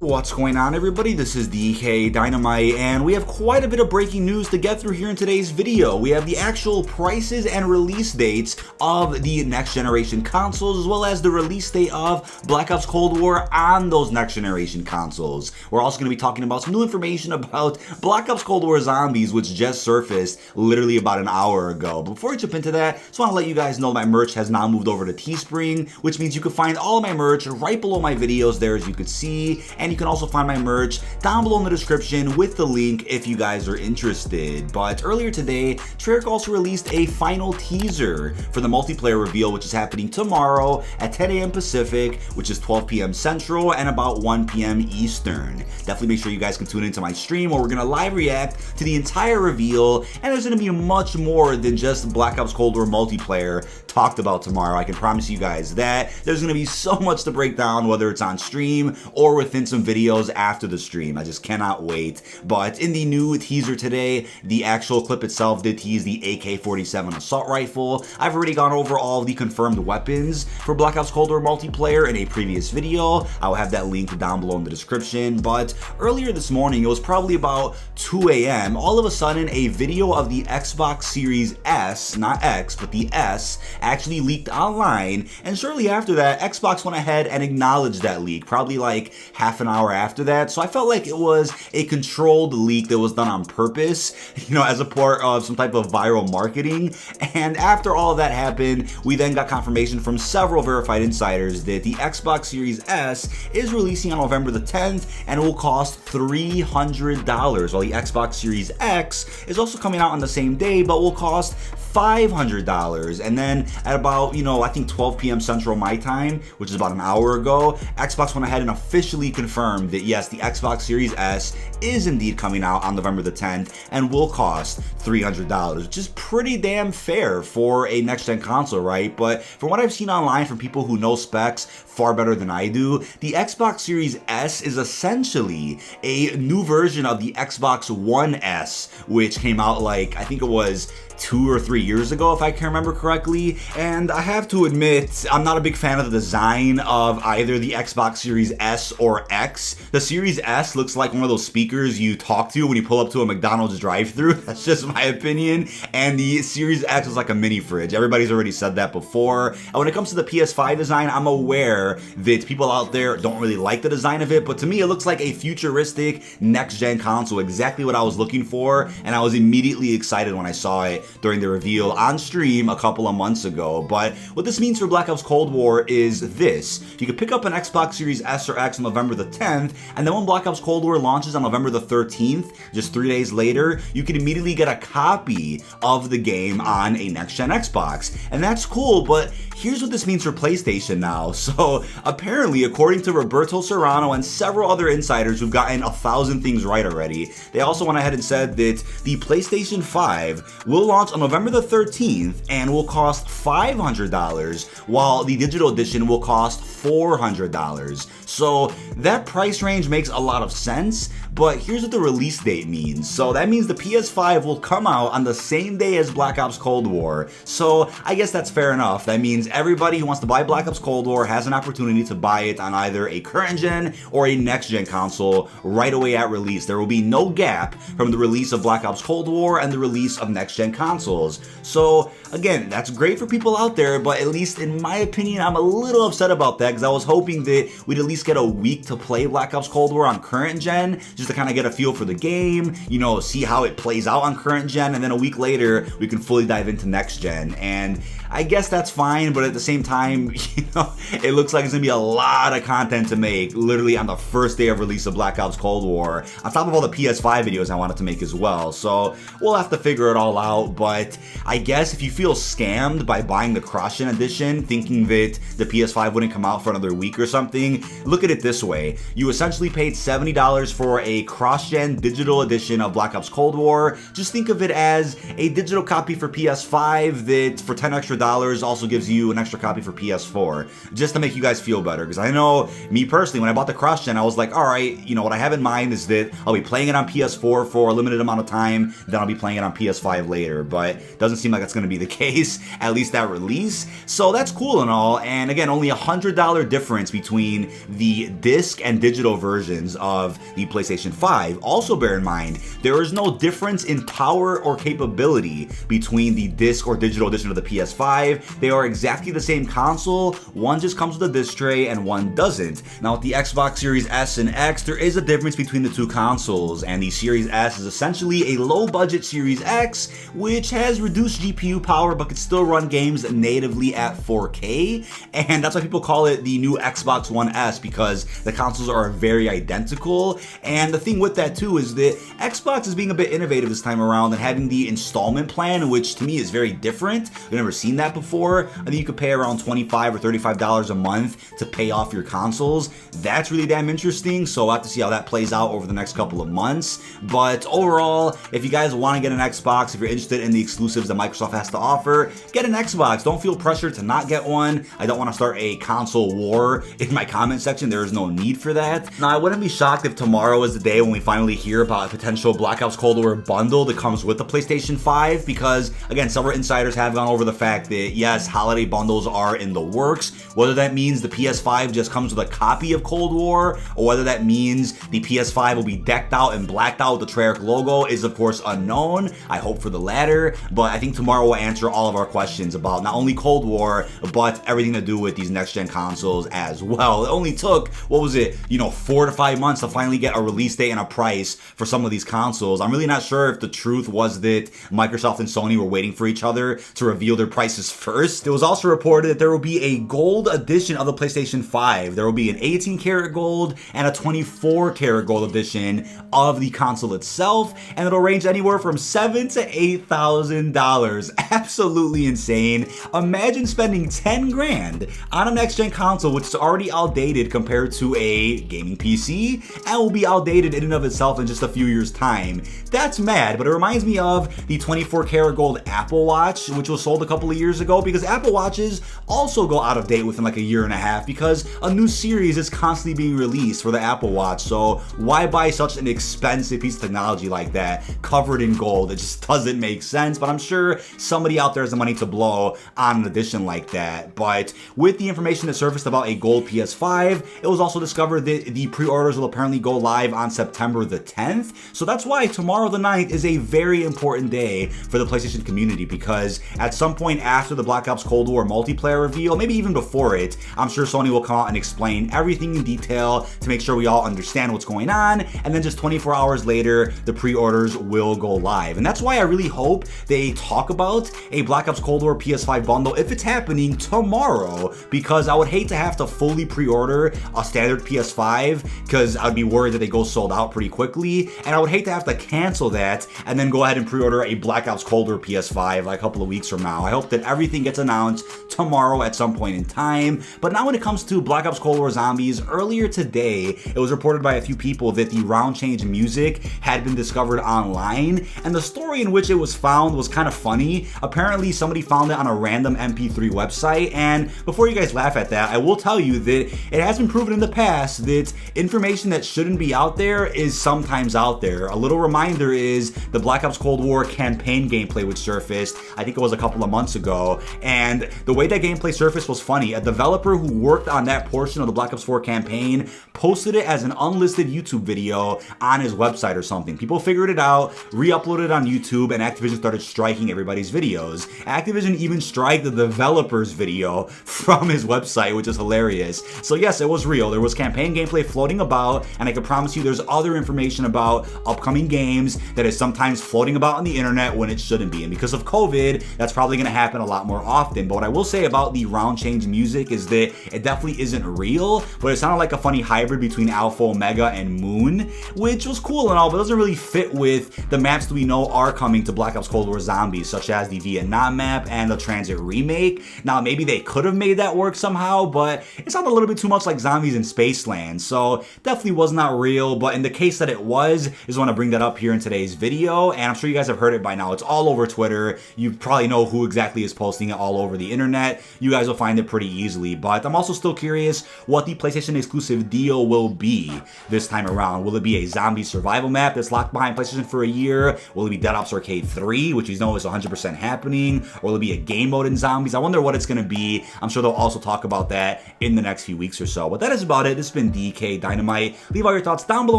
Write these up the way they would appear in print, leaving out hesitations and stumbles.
What's going on, everybody? This is dkdynamite, and we have quite a bit of breaking news to get through here in today's video. We have the actual prices and release dates of the next generation consoles, as well as the release date of Black Ops Cold War on those next generation consoles. We're also going to be talking about some new information about Black Ops Cold War Zombies, which just surfaced literally about an hour ago. But before we jump into that, just want to let you guys know my merch has now moved over to Teespring, which means you can find all of my merch right below my videos there, as you can see, and you can also find my merch down below in the description with the link if you guys are interested. But earlier today, Treyarch also released a final teaser for the multiplayer reveal, which is happening tomorrow at 10 a.m. Pacific, which is 12 p.m. Central and about 1 p.m. Eastern. Definitely make sure you guys can tune into my stream where we're going to live react to the entire reveal, and there's going to be much more than just Black Ops Cold War multiplayer talked about tomorrow. I can promise you guys that. There's going to be so much to break down, whether it's on stream or within some videos after the stream. I just cannot wait. But in the new teaser today, the actual clip itself did tease the AK-47 assault rifle. I've already gone over all the confirmed weapons for Black Ops Cold War multiplayer in a previous video. I'll have that link down below in the description. But earlier this morning, it was probably about 2 a.m., all of a sudden a video of the Xbox Series S, not X, but the S, actually leaked online, and shortly after that, Xbox went ahead and acknowledged that leak, probably like half an hour after that. So I felt like it was a controlled leak that was done on purpose, as a part of some type of viral marketing. And after all of that happened, we then got confirmation from several verified insiders that the Xbox Series S is releasing on November the 10th and will cost $300, while the Xbox Series X is also coming out on the same day but will cost $500. And then at about, I think 12 p.m. Central my time, which is about an hour ago, Xbox went ahead and officially confirmed that yes, the Xbox Series S is indeed coming out on November the 10th and will cost $300, which is pretty damn fair for a next-gen console, right? But from what I've seen online from people who know specs far better than I do, the Xbox Series S is essentially a new version of the Xbox One S, which came out I think it was 2 or 3 years ago, if I can remember correctly. And I have to admit, I'm not a big fan of the design of either the Xbox Series S or X. The Series S looks like one of those speakers you talk to when you pull up to a McDonald's drive-thru. That's just my opinion. And the Series X is like a mini fridge. Everybody's already said that before. And when it comes to the PS5 design, I'm aware that people out there don't really like the design of it, but to me, it looks like a futuristic next-gen console, exactly what I was looking for, and I was immediately excited when I saw it during the reveal on stream a couple of months ago. But what this means for Black Ops Cold War is this: you can pick up an Xbox Series S or X on November the 10th, and then when Black Ops Cold War launches on November the 13th, just 3 days later, you can immediately get a copy of the game on a next-gen Xbox. And that's cool, but here's what this means for PlayStation now. So apparently, according to Roberto Serrano and several other insiders who've gotten 1,000 things right already, they also went ahead and said that the PlayStation 5 will launch on November the 13th and will cost $500, while the digital edition will cost $400. So that price range makes a lot of sense, but here's what the release date means. So that means the PS5 will come out on the same day as Black Ops Cold War. So I guess that's fair enough. That means everybody who wants to buy Black Ops Cold War has an opportunity to buy it on either a current gen or a next gen console right away at release. There will be no gap from the release of Black Ops Cold War and the release of next gen consoles. So again, that's great for people out there, but at least in my opinion, I'm a little upset about that because I was hoping that we'd at least get a week to play Black Ops Cold War on current gen, just to kind of get a feel for the game, see how it plays out on current gen, and then a week later we can fully dive into next gen. And I guess that's fine, but at the same time, it looks like it's gonna be a lot of content to make literally on the first day of release of Black Ops Cold War, on top of all the PS5 videos I wanted to make as well. So we'll have to figure it all out. But I guess if you feel scammed by buying the cross-gen edition, thinking that the PS5 wouldn't come out for another week or something, look at it this way: you essentially paid $70 for a a cross-gen digital edition of Black Ops Cold War. Just think of it as a digital copy for PS5 that for $10 extra also gives you an extra copy for PS4, just to make you guys feel better. Because I know, me personally, when I bought the cross-gen, I was like, alright, you know, what I have in mind is that I'll be playing it on PS4 for a limited amount of time, then I'll be playing it on PS5 later, but it doesn't seem like that's going to be the case, at least at release. So that's cool and all, and again, only $100 difference between the disc and digital versions of the PlayStation 5. Also bear in mind, there is no difference in power or capability between the disc or digital edition of the PS5. They are exactly the same console, one just comes with a disc tray and one doesn't. Now with the Xbox Series S and X, there is a difference between the two consoles, and the Series S is essentially a low-budget Series X, which has reduced GPU power but can still run games natively at 4K, and that's why people call it the new Xbox One S, because the consoles are very identical. And the thing with that too is that Xbox is being a bit innovative this time around and having the installment plan, which to me is very different. I've never seen that before. I think you could pay around $25 or $35 a month to pay off your consoles. That's really damn interesting, so we'll have to see how that plays out over the next couple of months. But overall, if you guys want to get an Xbox, if you're interested in the exclusives that Microsoft has to offer, get an Xbox. Don't feel pressured to not get one. I don't want to start a console war in my comment section. There is no need for that. Now, I wouldn't be shocked if tomorrow is the day when we finally hear about a potential Black Ops Cold War bundle that comes with the PlayStation 5, because again, several insiders have gone over the fact that yes, holiday bundles are in the works. Whether that means the PS5 just comes with a copy of Cold War, or whether that means the PS5 will be decked out and blacked out with the Treyarch logo is of course unknown. I hope for the latter, but I think tomorrow will answer all of our questions about not only Cold War, but everything to do with these next-gen consoles as well. It only took, what was it, 4 to 5 months to finally get a release date and a price for some of these consoles. I'm really not sure if the truth was that Microsoft and Sony were waiting for each other to reveal their prices first. It was also reported that there will be a gold edition of the PlayStation 5. There will be an 18 karat gold and a 24 karat gold edition of the console itself, and it'll range anywhere from $7,000 to $8,000. Absolutely insane. Imagine spending 10 grand on a next-gen console which is already outdated compared to a gaming PC and will be outdated in and of itself in just a few years' time. That's mad, but it reminds me of the 24 karat gold Apple Watch, which was sold a couple of years ago, because Apple Watches also go out of date within like a year and a half because a new series is constantly being released for the Apple Watch. So why buy such an expensive piece of technology like that covered in gold? It just doesn't make sense, but I'm sure somebody out there has the money to blow on an edition like that. But with the information that surfaced about a gold PS5, it was also discovered that the pre-orders will apparently go live on September the 10th. So that's why tomorrow the 9th is a very important day for the PlayStation community, because at some point after the Black Ops Cold War multiplayer reveal, maybe even before it, I'm sure Sony will come out and explain everything in detail to make sure we all understand what's going on, and then just 24 hours later, the pre-orders will go live. And that's why I really hope they talk about a Black Ops Cold War PS5 bundle if it's happening tomorrow, because I would hate to have to fully pre-order a standard PS5 because I'd be worried that they go sold out pretty quickly, and I would hate to have to cancel that and then go ahead and pre-order a Black Ops Cold War PS5 like a couple of weeks from now. I hope that everything gets announced tomorrow at some point in time. But now when it comes to Black Ops Cold War Zombies, earlier today it was reported by a few people that the round change music had been discovered online, and the story in which it was found was kind of funny. Apparently somebody found it on a random MP3 website, and before you guys laugh at that, I will tell you that it has been proven in the past that information that shouldn't be out there is sometimes out there. A little reminder is the Black Ops Cold War campaign gameplay which surfaced, I think it was a couple of months ago, and the way that gameplay surfaced was funny. A developer who worked on that portion of the Black Ops 4 campaign posted it as an unlisted YouTube video on his website or something. People figured it out, re-uploaded it on YouTube, and Activision started striking everybody's videos. Activision even striked the developer's video from his website, which is hilarious. So yes, it was real. There was campaign gameplay floating about, and I can promise you there's other information about upcoming games that is sometimes floating about on the internet when it shouldn't be. And because of COVID, that's probably going to happen a lot more often. But what I will say about the round change music is that it definitely isn't real, but it sounded like a funny hybrid between Alpha Omega and Moon, which was cool and all, but doesn't really fit with the maps that we know are coming to Black Ops Cold War Zombies, such as the Vietnam map and the Transit remake. Now, maybe they could have made that work somehow, but it sounded a little bit too much like Zombies in Spaceland, so definitely was not real. but in the case that it was, I just want to bring that up here in today's video, and I'm sure you guys have heard it by now. It's all over Twitter. You probably know who exactly is posting it all over the internet. You guys will find it pretty easily, but I'm also still curious what the PlayStation exclusive deal will be this time around. Will it be a zombie survival map that's locked behind PlayStation for a year? Will it be Dead Ops Arcade 3, which you know is 100% happening? Or will it be a game mode in zombies? I wonder what it's going to be. I'm sure they'll also talk about that in the next few weeks or so. But that is about it. This has been DK Dynamite. Leave all your thoughts down below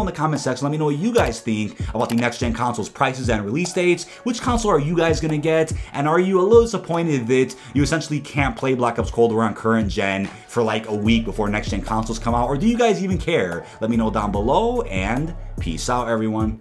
in the comment section. Let me know what you guys think about the next-gen console's prices and release dates. Which console are you guys going to get? And are you a little disappointed that you essentially can't play Black Ops Cold War on current gen for like a week before next-gen consoles come out? Or do you guys even care? Let me know down below, and peace out, everyone.